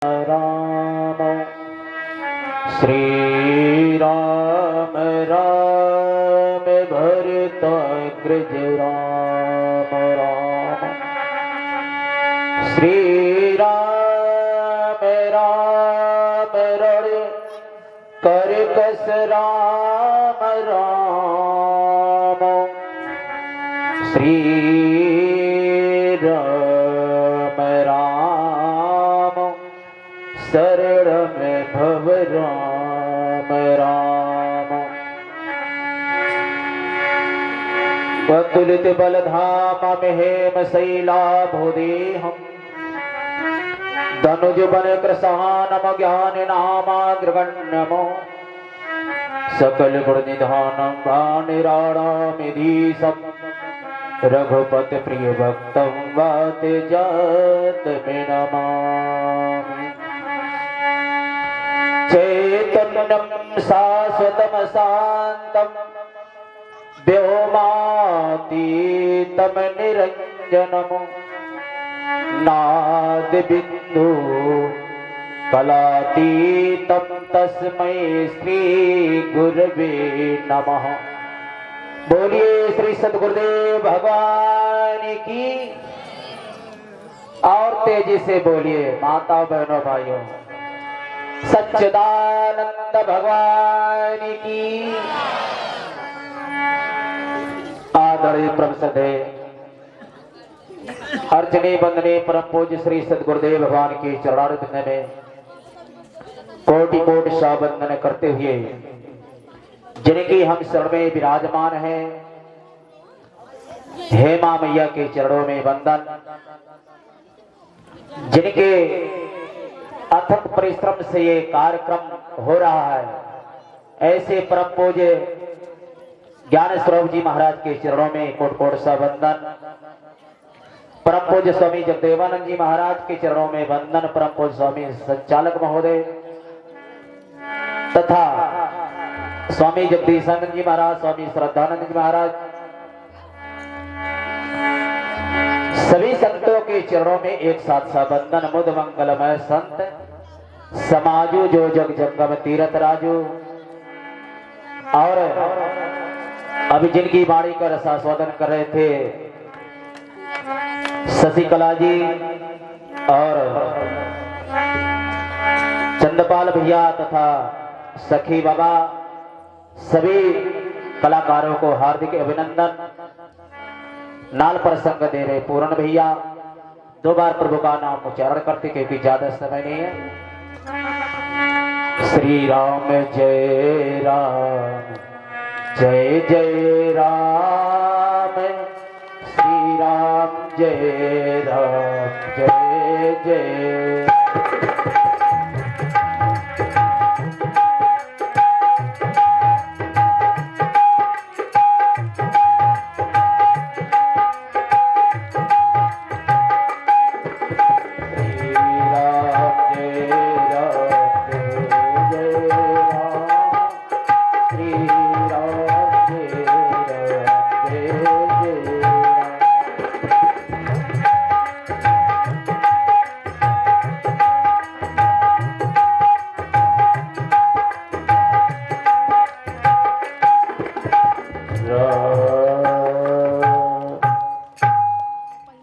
राम श्री राम राम भरत अग्रज राम राम श्री राम राम रण कर कस राम राम श्री राम राम शरण में भव राम राम वतुलित बलधाम हेम शैलाभोदेहम धनुज बन कृशानम ज्ञान नामाग्रगण्यमो सकल गुण निधानम वाणिराणामिधीशम रघुपति प्रिय भक्तम वात जात में नमामि चैतन्यम शाश्वतम शांतम व्योमातीतम निरंजनम नाद बिंदु कलातीतम तस्मै श्री गुरवे नमः। बोलिए श्री सद्गुरुदेव भगवान की। और तेजी से बोलिए माता बहनों भाइयों सच्चिदानंद भगवान की। आदरणीय प्रभुसदे अर्चने बंदने परम पूज्य श्री सद्गुरुदेव भगवान की चरणारविंद में कोटि कोटि शाबंदन करते हुए जिनकी हम शरण में विराजमान हैं, हेमा मैया के चरणों में वंदन। जिनके अथक परिश्रम से ये कार्यक्रम हो रहा है, ऐसे परम पूज्य ज्ञान स्वरूप जी महाराज के चरणों में कोटि कोटि सा वंदन। परम पूज्य स्वामी जगदेवानंद जी महाराज के चरणों में वंदन। परम पूज्य स्वामी संचालक महोदय तथा स्वामी जगदीशानंद जी महाराज, स्वामी श्रद्धानंद जी महाराज, सभी संतों के चरणों में एक साथ सा वंदन। मुद मंगलमय संत समाजू जो जग जंगम तीरथ राजू। और अभी जिनकी वाणी का रसास्वादन कर रहे थे शशिकला जी और चंद्रपाल भैया तथा सखी बाबा, सभी कलाकारों को हार्दिक अभिनंदन। नाल पर संग दे रहे पूर्ण भैया, दो बार प्रभु का नाम उच्चारण करते क्योंकि ज्यादा समय नहीं है। श्री राम जय राम जय जय राम, श्री राम जय राम जय जय।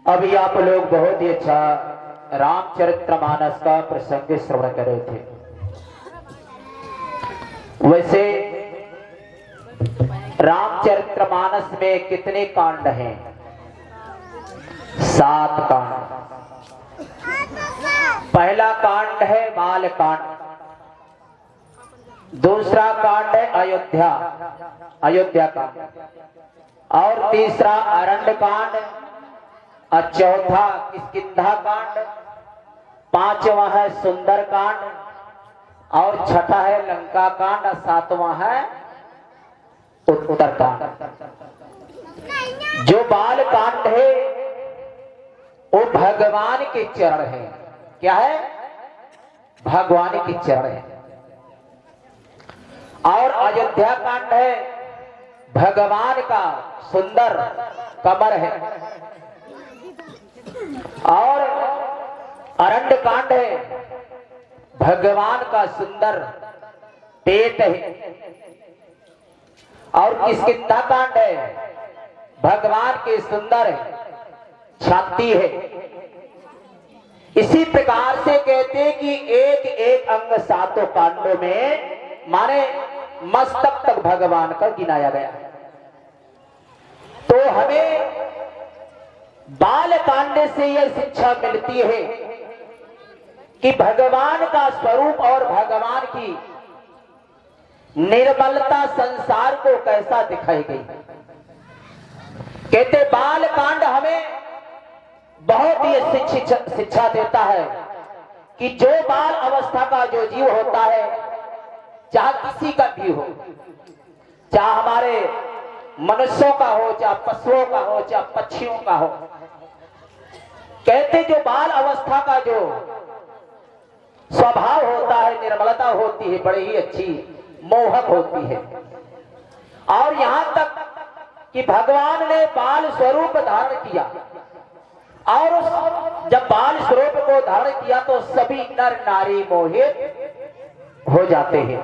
अभी आप लोग बहुत ही अच्छा रामचरितमानस का प्रसंग श्रवण कर रहे थे। वैसे रामचरितमानस में कितने कांड हैं? 7 कांड। पहला कांड है बाल कांड, दूसरा कांड है अयोध्या कांड, और तीसरा अरण्य कांड, और चौथा किष्किंधा कांड, पांचवा है सुंदर कांड, और छठा है लंका कांड, और सातवां है उत्तर कांड। जो बाल कांड है वो भगवान के चरण है। क्या है? भगवान के चरण है। और अयोध्या कांड है भगवान का सुंदर कमर है। और अरण्य कांड है भगवान का सुंदर पेट है और किसकिंधा कांड है, भगवान की सुंदर छाती है। इसी प्रकार से कहते हैं कि एक एक अंग सातों कांडों में माने मस्तक तक भगवान का गिनाया गया है। तो हमें बाल कांड से यह शिक्षा मिलती है कि भगवान का स्वरूप और भगवान की निर्मलता संसार को कैसा दिखाई गई। कहते बाल कांड हमें बहुत ही शिक्षा देता है कि जो बाल अवस्था का जो जीव होता है, चाहे किसी का भी हो, चाहे हमारे मनुष्यों का हो, चाहे पशुओं का हो, चाहे पक्षियों का हो, कहते जो बाल अवस्था का जो स्वभाव होता है, निर्मलता होती है, बड़ी ही अच्छी मोहक होती है। और यहां तक कि भगवान ने बाल स्वरूप धारण किया और जब बाल स्वरूप को धारण किया तो सभी नर नारी मोहित हो जाते हैं।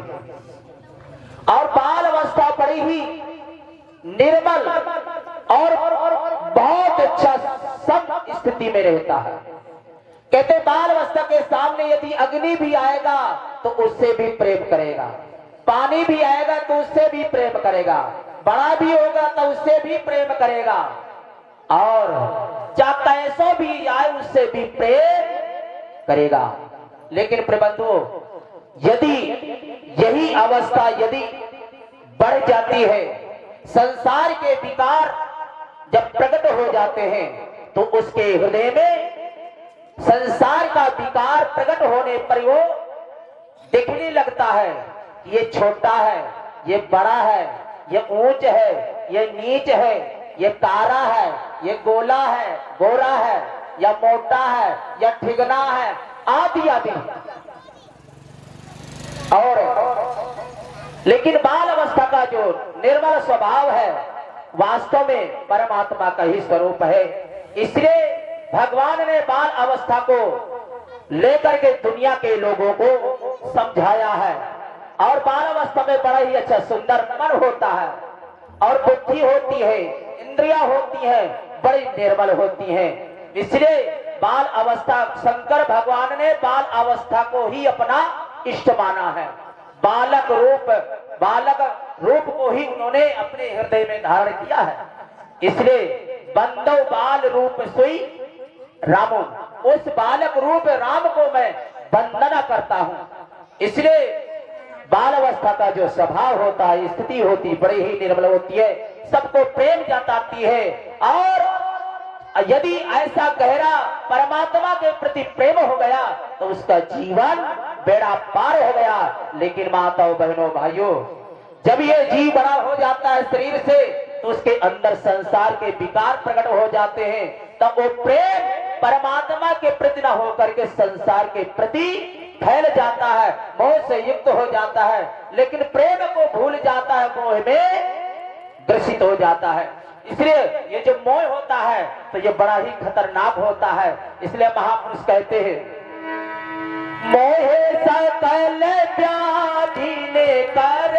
और बाल अवस्था बड़ी ही निर्मल और बहुत अच्छा सब स्थिति में रहता है। कहते बाल अवस्था के सामने यदि अग्नि भी आएगा तो उससे भी प्रेम करेगा, पानी भी आएगा तो उससे भी प्रेम करेगा, बड़ा भी होगा तो उससे भी प्रेम करेगा, और चाहे कैसो भी आए उससे भी प्रेम करेगा। लेकिन प्रबंधु यदि यही अवस्था यदि बढ़ जाती है, संसार के विकार जब प्रकट हो जाते हैं तो उसके हृदय में संसार का विकार प्रकट होने पर वो देखने लगता है कि ये छोटा है, ये बड़ा है, ये ऊंच है, ये नीच है, ये कारा है, ये गोला है, गोरा है, या मोटा है, या ठिगना है, आदि आदि। और लेकिन बाल अवस्था का जो निर्मल स्वभाव है वास्तव में परमात्मा का ही स्वरूप है। इसलिए भगवान ने बाल अवस्था को लेकर के दुनिया के लोगों को समझाया है। और बाल अवस्था में बड़ा ही अच्छा सुंदर मन होता है और बुद्धि होती है, इंद्रियां होती हैं, बड़ी निर्मल होती हैं। इसलिए बाल अवस्था शंकर भगवान ने बाल अवस्था को ही अपना इष्ट माना है। बालक रूप को ही उन्होंने अपने हृदय में धारण किया है। इसलिए बंदो बाल रूप सोई रामो, उस बालक रूप राम को मैं वंदना करता हूं। इसलिए बाल अवस्था का जो स्वभाव होता है, स्थिति होती, बड़ी ही निर्मल होती है, सबको प्रेम जताती है। और यदि ऐसा गहरा परमात्मा के प्रति प्रेम हो गया तो उसका जीवन बेड़ा पार हो गया। लेकिन माताओं, बहनों, भाइयों, जब ये जीव बड़ा हो जाता है शरीर से तो उसके अंदर संसार के विकार प्रकट हो जाते हैं, तब वो प्रेम परमात्मा के प्रति न होकर के संसार के प्रति फैल जाता है, मोह से युक्त हो जाता है। लेकिन प्रेम को भूल जाता है, मोह में ग्रसित हो जाता है। इसलिए ये जो मोह होता है तो ये बड़ा ही खतरनाक होता है। इसलिए महापुरुष कहते हैं, मोहे सकल व्याधि ने कर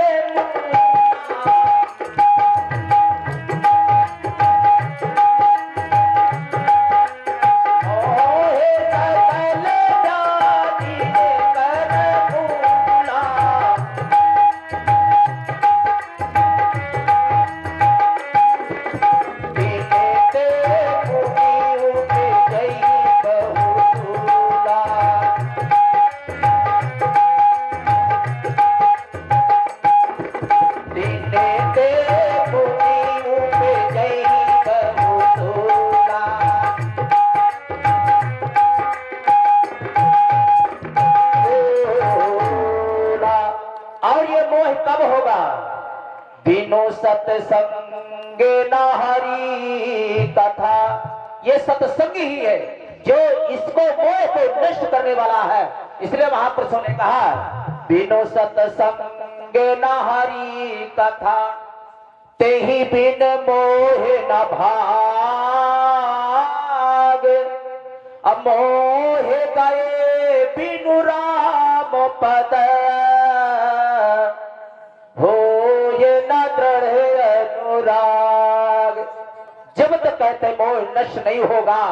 सत्संग न हरि कथा। ये सत्संग ही है जो इसको मोह को नष्ट करने वाला है। इसलिए महापुरुषों ने कहा, बिनो सत्संग न हरि कथा, ते ही बिन मोह न भाग। अब मोह गए बिनु राम पद हो ये न दृढ़ अनुराग। जब तक कहते मोह नष्ट नहीं होगा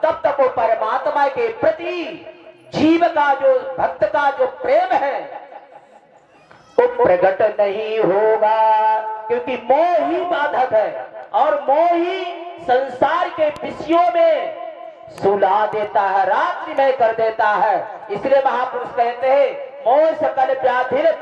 तब तक वो परमात्मा के प्रति जीव का जो भक्त का जो प्रेम है वो प्रकट नहीं होगा, क्योंकि मोह ही बाधक है और मोह ही संसार के विषयों में सुला देता है, रात्रि में कर देता है। इसलिए महापुरुष कहते हैं मोह सकल व्याधि कर